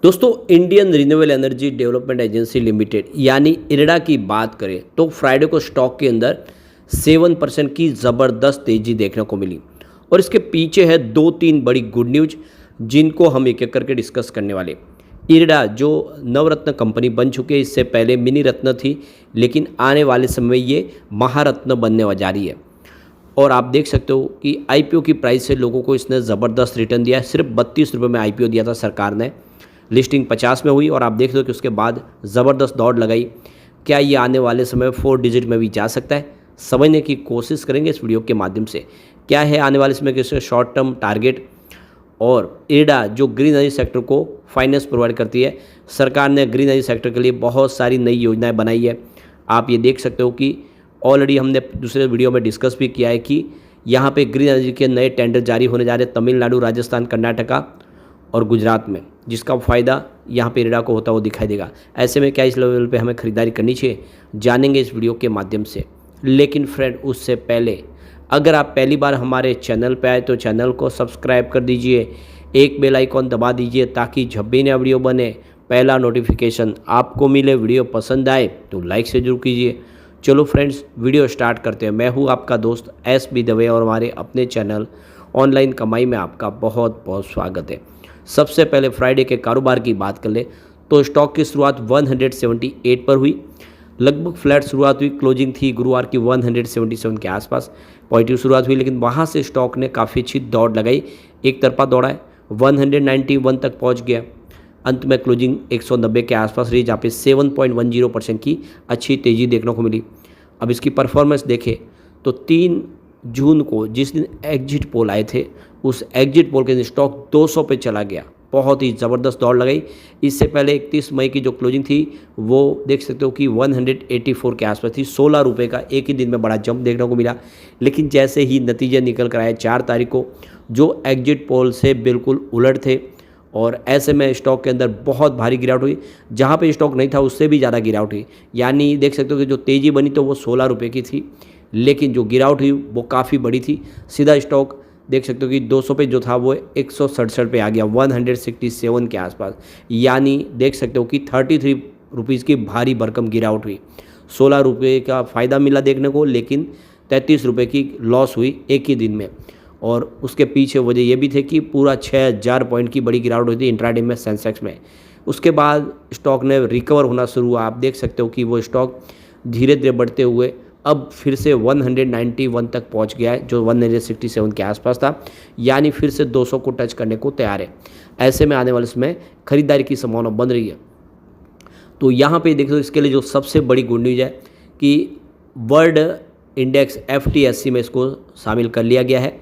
दोस्तों Indian renewable energy development agency limited यानी IRDA की बात करें तो फ्राइडे को स्टॉक के अंदर 7% की ज़बरदस्त तेज़ी देखने को मिली और इसके पीछे है दो तीन बड़ी गुड न्यूज जिनको हम एक एक करके डिस्कस करने वाले। इरडा जो नवरत्न कंपनी बन चुकी है, इससे पहले मिनी रत्न थी, लेकिन आने वाले समय ये महारत्न बनने जा रही है। और आप देख सकते हो कि आईपीओ की प्राइस से लोगों को इसने ज़बरदस्त रिटर्न दिया है। सिर्फ 32 रुपये में आईपीओ दिया था सरकार ने, लिस्टिंग 50 में हुई और आप देख लो कि उसके बाद ज़बरदस्त दौड़ लगाई। क्या ये आने वाले समय 4 डिजिट में भी जा सकता है, समझने की कोशिश करेंगे इस वीडियो के माध्यम से। क्या है आने वाले समय के इसका शॉर्ट टर्म टारगेट। और इरडा जो ग्रीन एनर्जी सेक्टर को फाइनेंस प्रोवाइड करती है, सरकार ने ग्रीन एनर्जी सेक्टर के लिए बहुत सारी नई योजनाएं बनाई है। आप ये देख सकते हो कि ऑलरेडी हमने दूसरे वीडियो में डिस्कस भी किया है कि यहाँ पे ग्रीन एनर्जी के नए टेंडर जारी होने जा रहे हैं तमिलनाडु, राजस्थान, कर्नाटका और गुजरात में, जिसका फ़ायदा यहाँ पे इरडा को होता हुआ दिखाई देगा। ऐसे में क्या इस लेवल पे हमें ख़रीदारी करनी चाहिए, जानेंगे इस वीडियो के माध्यम से। लेकिन फ्रेंड, उससे पहले अगर आप पहली बार हमारे चैनल पे आए तो चैनल को सब्सक्राइब कर दीजिए, एक बेल आइकॉन दबा दीजिए ताकि जब भी नया वीडियो बने पहला नोटिफिकेशन आपको मिले। वीडियो पसंद आए तो लाइक से जरूर कीजिए। चलो फ्रेंड्स, वीडियो स्टार्ट करते हैं। मैं हूँ आपका दोस्त SB दवे और हमारे अपने चैनल ऑनलाइन कमाई में आपका बहुत बहुत स्वागत है। सबसे पहले फ्राइडे के कारोबार की बात कर ले तो स्टॉक की शुरुआत 178 पर हुई, लगभग फ्लैट शुरुआत हुई। क्लोजिंग थी गुरुवार की 177 के आसपास, पॉजिटिव शुरुआत हुई, लेकिन वहाँ से स्टॉक ने काफ़ी अच्छी दौड़ लगाई, एक तरफा दौड़ा है, 191 तक पहुँच गया। अंत में क्लोजिंग 190 के आसपास रही, जहाँ पे 7.10% की अच्छी तेज़ी देखने को मिली। अब इसकी परफॉर्मेंस देखें तो 3 जून को जिस दिन एग्जिट पोल आए थे, उस एग्जिट पोल के दिन स्टॉक 200 पे चला गया, बहुत ही ज़बरदस्त दौड़ लगाई। इससे पहले 31 मई की जो क्लोजिंग थी वो देख सकते हो कि 184 के आसपास थी। 16 रुपये का एक ही दिन में बड़ा जंप देखने को मिला। लेकिन जैसे ही नतीजे निकल कर आए 4 तारीख को, जो एग्जिट पोल से बिल्कुल उलट थे, और ऐसे में स्टॉक के अंदर बहुत भारी गिरावट हुई। जहाँ पे स्टॉक नहीं था उससे भी ज़्यादा गिरावट हुई, यानी देख सकते हो कि जो तेज़ी बनी तो वो 16 रुपये की थी, लेकिन जो गिरावट हुई वो काफ़ी बड़ी थी। सीधा स्टॉक देख सकते हो कि 200 पे जो था वो 167 पे आ गया, 167 के आसपास, यानी देख सकते हो कि 33 रुपीज़ की भारी भरकम गिरावट हुई। 16 रुपये का फ़ायदा मिला देखने को, लेकिन 33 रुपये की लॉस हुई एक ही दिन में। और उसके पीछे वजह ये भी थे कि पूरा 6000 पॉइंट की बड़ी गिरावट हुई थी इंट्राडे में, सेंसेक्स में। उसके बाद स्टॉक ने रिकवर होना शुरू हुआ। आप देख सकते हो कि वो स्टॉक धीरे धीरे बढ़ते हुए अब फिर से 191 तक पहुंच गया है, जो 167 के आसपास था, यानी फिर से 200 को टच करने को तैयार है। ऐसे में आने वाले समय खरीदारी की संभावना बन रही है। तो यहाँ पे देखो, इसके लिए जो सबसे बड़ी गुड न्यूज़ है कि वर्ल्ड इंडेक्स FTSE में इसको शामिल कर लिया गया है,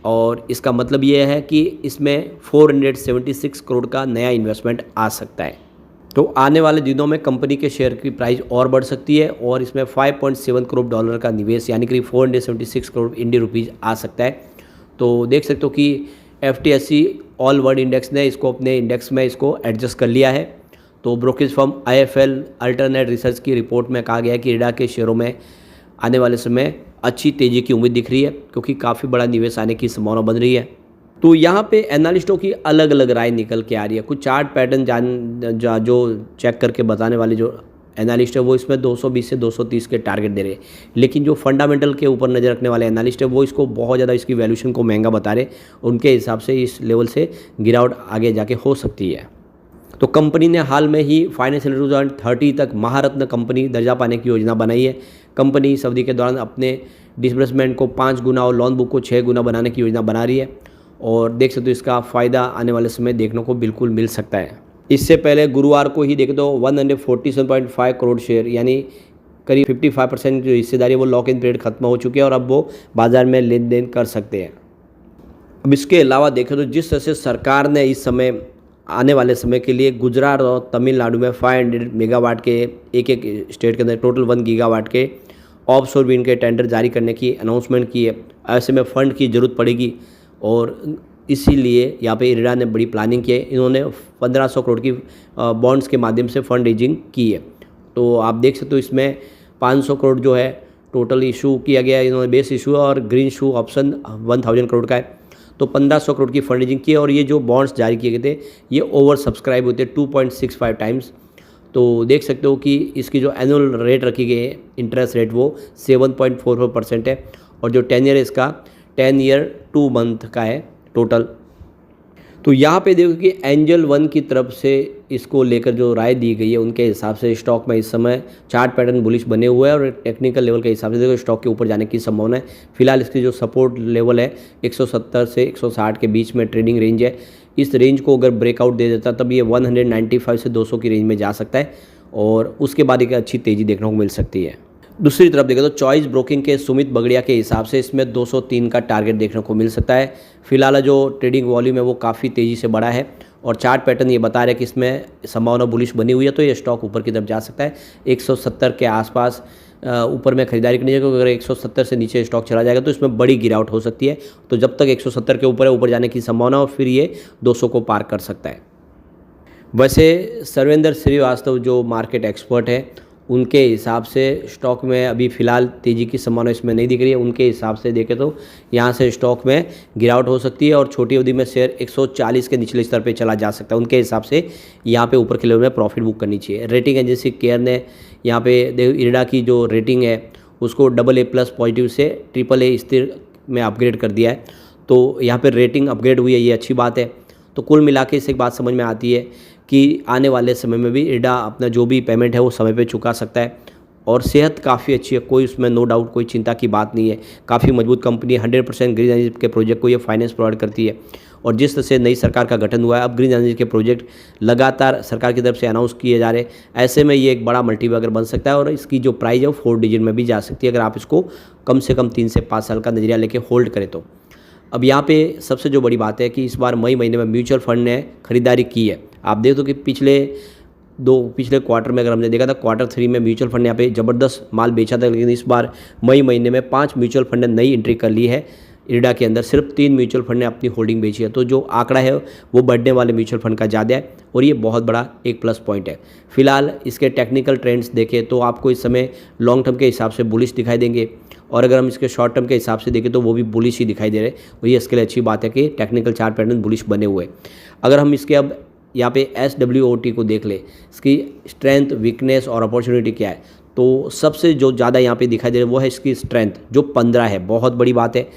और इसका मतलब ये है कि इसमें 476 करोड़ का नया इन्वेस्टमेंट आ सकता है। तो आने वाले दिनों में कंपनी के शेयर की प्राइस और बढ़ सकती है और इसमें 5.7 करोड़ डॉलर का निवेश, यानी करीब 476 करोड़ इंडियन रुपीज़ आ सकता है। तो देख सकते हो कि FTSE ऑल वर्ल्ड इंडेक्स ने इसको अपने इंडेक्स में इसको एडजस्ट कर लिया है। तो brokerage firm IFL alternate research की रिपोर्ट में कहा गया है कि इरडा के शेयरों में आने वाले समय अच्छी तेज़ी की उम्मीद दिख रही है, क्योंकि काफ़ी बड़ा निवेश आने की संभावना बन रही है। तो यहाँ पे एनालिस्टों की अलग अलग राय निकल के आ रही है। कुछ चार्ट पैटर्न जो चेक करके बताने वाले जो एनालिस्ट है वो इसमें 220 से 230 के टारगेट दे रहे हैं, लेकिन जो फंडामेंटल के ऊपर नज़र रखने वाले एनालिस्ट है वो इसको बहुत ज़्यादा, इसकी वैल्यूशन को महंगा बता रहे। उनके हिसाब से इस लेवल से गिरावट आगे जाके हो सकती है। तो कंपनी ने हाल में ही फाइनेंशियल 2030 तक महारत्न कंपनी दर्जा पाने की योजना बनाई है। कंपनी इस अवधि के दौरान अपने डिसबर्समेंट को 5 गुना और लोन बुक को 6 गुना बनाने की योजना बना रही है, और देख सकते हो इसका फ़ायदा आने वाले समय देखने को बिल्कुल मिल सकता है। इससे पहले गुरुवार को ही देख दो 147.5 करोड़ शेयर, यानी करीब 55% जो हिस्सेदारी है वो लॉक इन पीरियड खत्म हो चुकी है और अब वो बाज़ार में लेन देन कर सकते हैं। अब इसके अलावा देखें तो जिस तरह से सरकार ने इस समय आने वाले समय के लिए गुजरात और तमिलनाडु में 500 मेगावाट के एक स्टेट के अंदर टोटल 1 गीगावाट के ऑफशोर विंड के टेंडर जारी करने की अनाउंसमेंट की है। ऐसे में फ़ंड की ज़रूरत पड़ेगी और इसीलिए यहाँ पे इरडा ने बड़ी प्लानिंग की है। इन्होंने 1500 करोड़ की बॉन्ड्स के माध्यम से फंड रेजिंग की है। तो आप देख सकते हो इसमें 500 करोड़ जो है टोटल इशू किया गया है। इन्होंने बेस इशू और ग्रीन इशू ऑप्शन 1000 करोड़ का है। तो 1500 करोड़ की फंड रेजिंग की है और ये जो बॉन्ड्स जारी किए गए थे ये ओवर सब्सक्राइब होते 2.65 टाइम्स। तो देख सकते हो कि इसकी जो एनुअल रेट रखी गई है इंटरेस्ट रेट वो 7.44% है और जो 10 ईयर इसका 10 ईयर 2 मंथ का है टोटल। तो यहाँ पे देखो कि एंजल वन की तरफ से इसको लेकर जो राय दी गई है उनके हिसाब से स्टॉक में इस समय चार्ट पैटर्न बुलिश बने हुए हैं और टेक्निकल लेवल के हिसाब से देखो स्टॉक के ऊपर जाने की संभावना है। फिलहाल इसकी जो सपोर्ट लेवल है 170 से 160 के बीच में ट्रेडिंग रेंज है। इस रेंज को अगर ब्रेकआउट दे देता तब ये 195 से 200 की रेंज में जा सकता है और उसके बाद एक अच्छी तेज़ी देखने को मिल सकती है। दूसरी तरफ देखें तो चॉइस ब्रोकिंग के सुमित बगड़िया के हिसाब से इसमें 203 का टारगेट देखने को मिल सकता है। फिलहाल जो ट्रेडिंग वॉल्यूम है वो काफ़ी तेज़ी से बढ़ा है और चार्ट पैटर्न ये बता रहा है कि इसमें संभावना बुलिश बनी हुई है, तो ये स्टॉक ऊपर की तरफ जा सकता है। 170 के आसपास ऊपर में खरीदारी करनी चाहिए क्योंकि अगर 170 से नीचे स्टॉक चला जाएगा तो इसमें बड़ी गिरावट हो सकती है। तो जब तक 170 के ऊपर है ऊपर जाने की संभावना और फिर ये 200 को पार कर सकता है। वैसे सर्वेंद्र श्रीवास्तव जो मार्केट एक्सपर्ट है उनके हिसाब से स्टॉक में अभी फ़िलहाल तेज़ी की संभावना इसमें नहीं दिख रही है। उनके हिसाब से देखें तो यहाँ से स्टॉक में गिरावट हो सकती है और छोटी अवधि में शेयर 140 के निचले स्तर पे चला जा सकता है। उनके हिसाब से यहाँ पे ऊपर के लेवल में प्रॉफिट बुक करनी चाहिए। रेटिंग एजेंसी केयर ने यहाँ पे देखो इरडा की जो रेटिंग है उसको AA+ पॉजिटिव से AAA स्थिर में अपग्रेड कर दिया है। तो यहाँ पर रेटिंग अपग्रेड हुई है, ये अच्छी बात है। तो कुल मिला के इससे एक बात समझ में आती है कि आने वाले समय में भी इरडा अपना जो भी पेमेंट है वो समय पे चुका सकता है और सेहत काफ़ी अच्छी है, कोई उसमें नो डाउट कोई चिंता की बात नहीं है। काफ़ी मजबूत कंपनी है, 100% ग्रीन एनर्जी के प्रोजेक्ट को ये फाइनेंस प्रोवाइड करती है और जिस तरह से नई सरकार का गठन हुआ है अब ग्रीन एनर्जी के प्रोजेक्ट लगातार सरकार की तरफ से अनाउंस किए जा रहे हैं। ऐसे में ये एक बड़ा मल्टीबैगर बन सकता है और इसकी जो प्राइस है वो 4 डिजिट में भी जा सकती है अगर आप इसको कम से कम 3 से 5 साल का नजरिया लेके होल्ड करें तो। अब यहाँ पे सबसे जो बड़ी बात है कि इस बार मई महीने में म्यूचुअल फंड ने खरीदारी की है। आप देख दो कि पिछले क्वार्टर में अगर हमने देखा था Q3 में म्यूचुअल फंड ने यहाँ पे ज़बरदस्त माल बेचा था, लेकिन इस बार मई महीने में 5 म्यूचुअल फंड ने नई एंट्री कर ली है। इरडा के अंदर सिर्फ 3 म्यूचुअल फंड ने अपनी होल्डिंग बेची है। तो जो आंकड़ा है वो बढ़ने वाले म्यूचुअल फंड का ज़्यादा है और ये बहुत बड़ा एक प्लस पॉइंट है। फिलहाल इसके टेक्निकल ट्रेंड्स देखें तो आपको इस समय लॉन्ग टर्म के हिसाब से बुलिश दिखाई देंगे और अगर हम इसके शॉर्ट टर्म के हिसाब से देखें तो वो भी बुलिश ही दिखाई दे रहे हैं और ये इसके लिए अच्छी बात है कि टेक्निकल चार्ट पैटर्न बुलिश बने हुए। अगर हम इसके अब यहाँ पे SWOT को देख ले, इसकी स्ट्रेंथ, वीकनेस और अपॉर्चुनिटी क्या है, तो सबसे जो ज़्यादा यहाँ पे दिखाई दे रहा है वो है इसकी स्ट्रेंथ जो 15 है, बहुत बड़ी बात है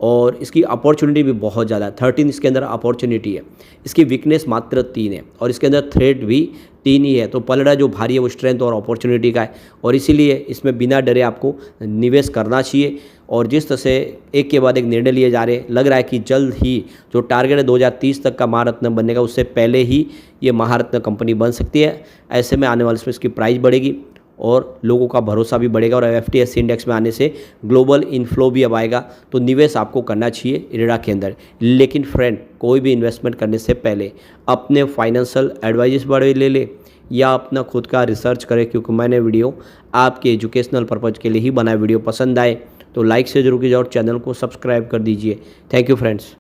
और इसकी अपॉर्चुनिटी भी बहुत ज़्यादा 13 इसके अंदर अपॉर्चुनिटी है। इसकी वीकनेस मात्र 3 है और इसके अंदर थ्रेट भी 3 ही है। तो पलड़ा जो भारी है वो स्ट्रेंथ और अपॉर्चुनिटी का है और इसीलिए इसमें बिना डरे आपको निवेश करना चाहिए। और जिस तरह से एक के बाद एक निर्णय लिए जा रहे, लग रहा है कि जल्द ही जो टारगेट है 2030 तक का महारत्न बनने का उससे पहले ही ये महारत्न कंपनी बन सकती है। ऐसे में आने वाले समय इसकी प्राइस बढ़ेगी और लोगों का भरोसा भी बढ़ेगा और FTSE इंडेक्स में आने से ग्लोबल इनफ्लो भी अब आएगा। तो निवेश आपको करना चाहिए इरडा के अंदर। लेकिन फ्रेंड, कोई भी इन्वेस्टमेंट करने से पहले अपने फाइनेंशियल एडवाइजर्स बड़े ले या अपना खुद का रिसर्च करें, क्योंकि मैंने वीडियो आपके एजुकेशनल पर्पज़ के लिए ही बनाया। वीडियो पसंद आए तो लाइक से जरूर कीजिए और चैनल को सब्सक्राइब कर दीजिए। Thank you friends.